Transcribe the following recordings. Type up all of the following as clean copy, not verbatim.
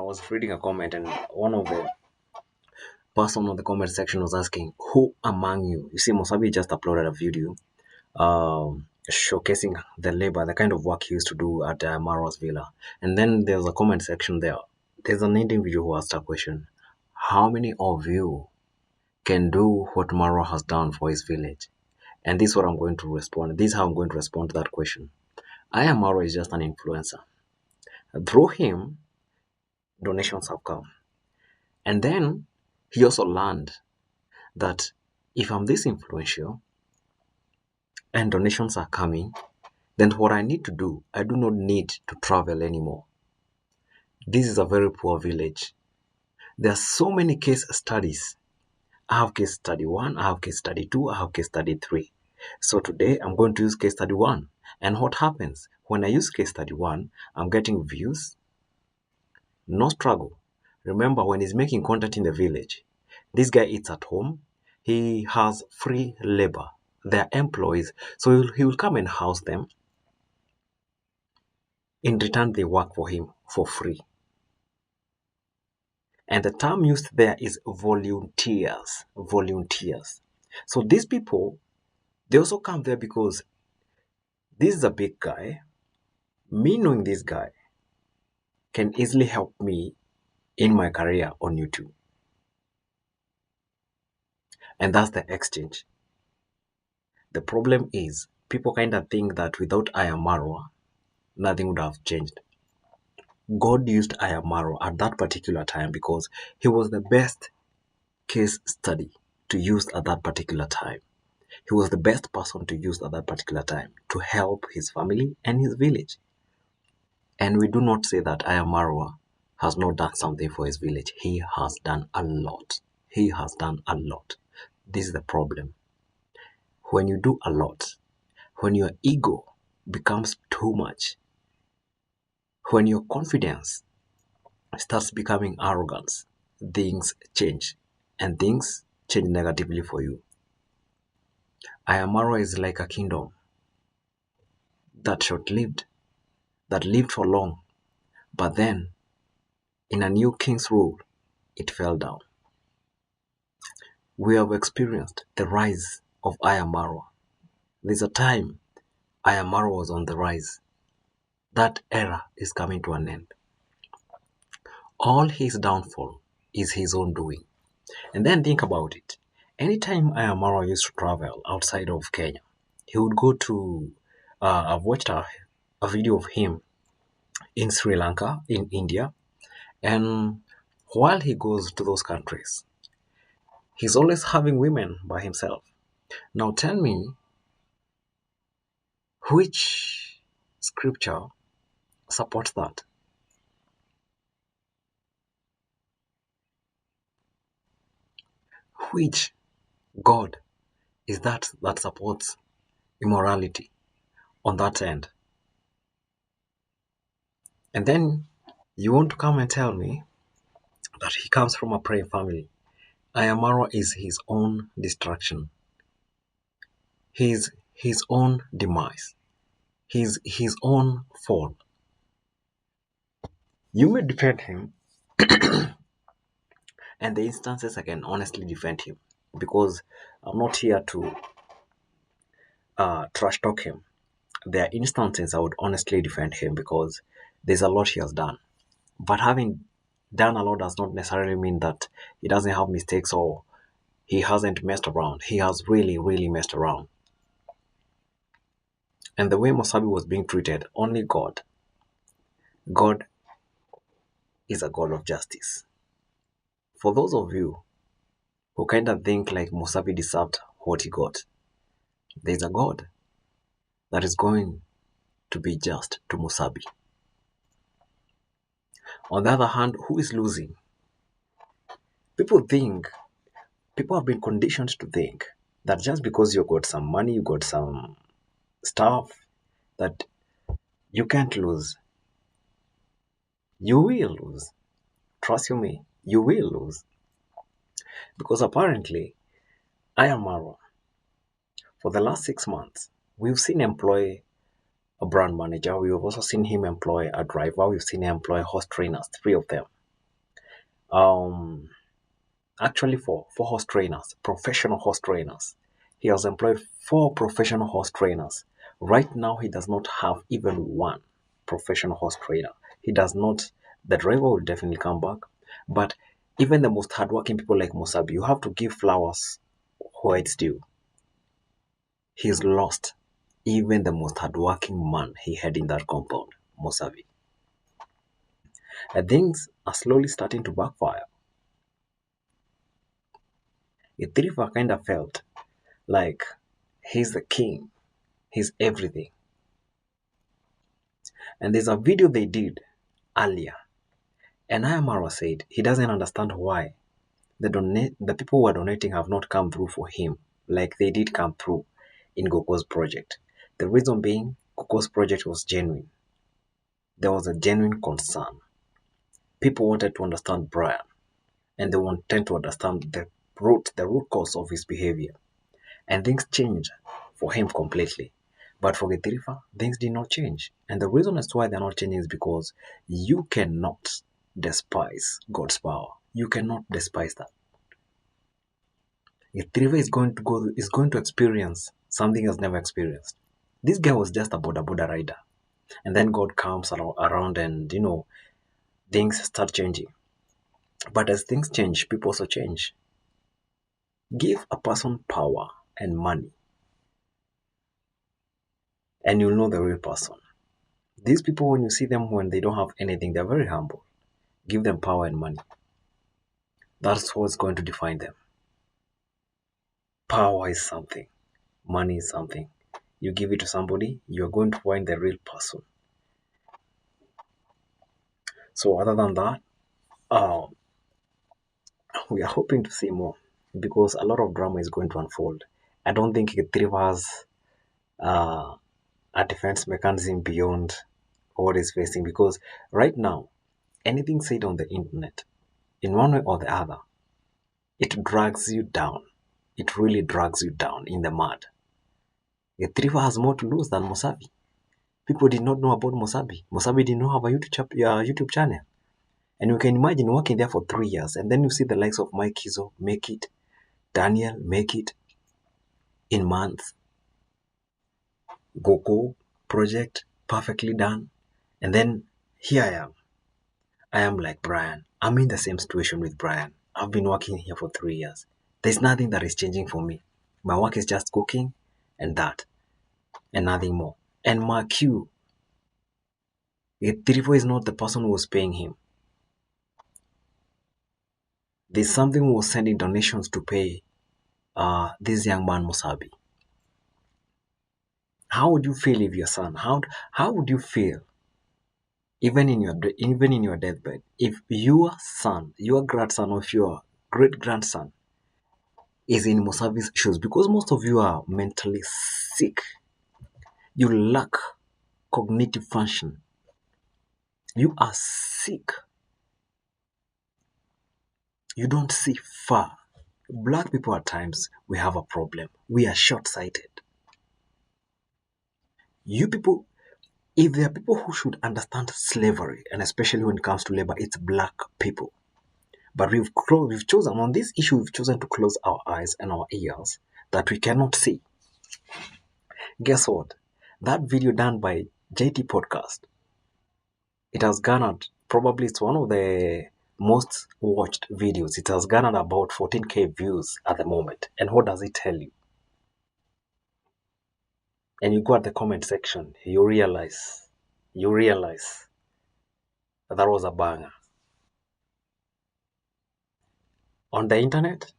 was reading a comment, and one of the person on the comment section was asking, "Who among you?" You see, Mosabi just uploaded a video showcasing the labor, the kind of work he used to do at Marwa's villa. And then there's a comment section there. There's an individual who asked a question: "How many of you can do what Marwa has done for his village?" And this is what I'm going to respond. This is how I'm going to respond to that question. I am Marwa is just an influencer. Through him, donations have come. And then he also learned that if I'm this influential and donations are coming, then what I need to do, I do not need to travel anymore. This is a very poor village. There are so many case studies. I have case study 1, I have case study 2, I have case study 3. So today I'm going to use case study 1. And what happens? When I use case study 1, I'm getting views, no struggle. Remember, when he's making content in the village, this guy eats at home. He has free labor. They're employees. So he will come and house them. In return, they work for him for free. And the term used there is volunteers. Volunteers. So these people, they also come there because this is a big guy. Me knowing this guy can easily help me in my career on YouTube. And that's the exchange. The problem is people kind of think that without Ayamarwa, nothing would have changed. God used Ayamarwa at that particular time because he was the best case study to use at that particular time. He was the best person to use at that particular time to help his family and his village. And we do not say that Ayamarwa has not done something for his village. He has done a lot. He has done a lot. This is the problem. When you do a lot, when your ego becomes too much, when your confidence starts becoming arrogance, things change. And things change negatively for you. Ayamaro is like a kingdom that short-lived, that lived for long, but then in a new king's rule, it fell down. We have experienced the rise of Ayamaro. There's a time Ayamaro was on the rise. That era is coming to an end. All his downfall is his own doing. And then think about it. Anytime Ayamaro used to travel outside of Kenya, he would go to, I've watched a video of him in Sri Lanka, in India, and while he goes to those countries, he's always having women by himself. Now tell me, which scripture supports that? Which God is that supports immorality on that end? And then you want to come and tell me that he comes from a praying family. Ayamaro is his own destruction. His own demise. His own fall. You may defend him, and the instances I can honestly defend him because I'm not here to trash talk him. There are instances I would honestly defend him because there's a lot he has done. But having done a lot does not necessarily mean that he doesn't have mistakes or he hasn't messed around. He has really, really messed around. And the way Mosabi was being treated, only God is a God of justice. For those of you who kind of think like Mosabi deserved what he got, there's a God that is going to be just to Mosabi. On the other hand, who is losing? People have been conditioned to think that just because you got some money, you got some stuff, that you can't lose. You will lose. Trust you me, you will lose. Because apparently, I am Marwa. For the last 6 months, we've seen him employ a brand manager. We've also seen him employ a driver. We've seen him employ host trainers, 3 of them. Um, Actually, for horse trainers, professional horse trainers. He has employed four professional horse trainers. Right now, he does not have even one professional horse trainer. He does not. The driver will definitely come back, but even the most hardworking people like Mosabi, you have to give flowers where it's due. He's lost even the most hardworking man he had in that compound, Mosabi. And things are slowly starting to backfire. Itrifa kind of felt like he's the king, he's everything. And there's a video they did earlier, and Ayamaro said he doesn't understand why the people who are donating have not come through for him like they did come through in Goko's project. The reason being, Goko's project was genuine. There was a genuine concern. People wanted to understand Brian, and they wanted to understand the root cause of his behavior. And things changed for him completely. But for Getrifa, things did not change. And the reason as to why they're not changing is because you cannot despise God's power. You cannot despise that. Getrifa is going to experience something he has never experienced. This guy was just a border rider. And then God comes around and things start changing. But as things change, people also change. Give a person power and money, and you'll know the real person. These people, when you see them when they don't have anything, they're very humble. Give them power and money. That's what's going to define them. Power is something, money is something. You give it to somebody, you're going to find the real person. So, other than that, uh, we are hoping to see more because a lot of drama is going to unfold. I don't think Triv has uh, a defense mechanism beyond what is facing because right now, anything said on the internet, in one way or the other, it drags you down. It really drags you down in the mud. Retriever has more to lose than Mosabi. People did not know about Mosabi. Mosabi did not have a YouTube channel. And you can imagine working there for 3 years and then you see the likes of Mike Kizo make it, Daniel make it in months. Goku project perfectly done. And then here I am. I am like Brian. I'm in the same situation with Brian. I've been working here for 3 years. There's nothing that is changing for me. My work is just cooking and that, and nothing more. And mark you, Tirifo is not the person who was paying him. There's something who was sending donations to pay this young man Musabi. How would you feel if your son? How would you feel even in your deathbed if your son, your grandson, or if your great grandson is in Musabi's shoes? Because most of you are mentally sick. You lack cognitive function. You are sick. You don't see far. Black people at times, we have a problem. We are short-sighted. You people, if there are people who should understand slavery, and especially when it comes to labor, it's black people. But we've chosen, on this issue, we've chosen to close our eyes and our ears that we cannot see. Guess what? That video done by JT Podcast, it has garnered, probably it's one of the most watched videos. It has garnered about 14K views at the moment. And what does it tell you? And you go at the comment section, you realize that was a banger. On the internet,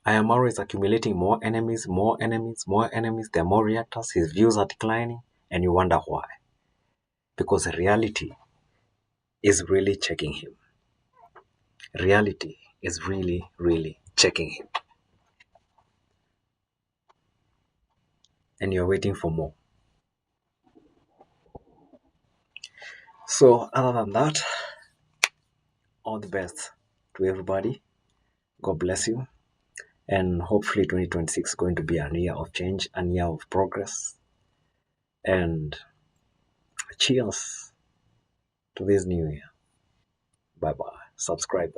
Ayamaro is accumulating more enemies, more enemies, more enemies. There are more reactors. His views are declining, and you wonder why. Because reality is really checking him. Reality is really, really checking him. And you're waiting for more. So, other than that, all the best to everybody. God bless you. And hopefully 2026 is going to be a year of change, a year of progress. And cheers to this new year. Bye bye. subscribe.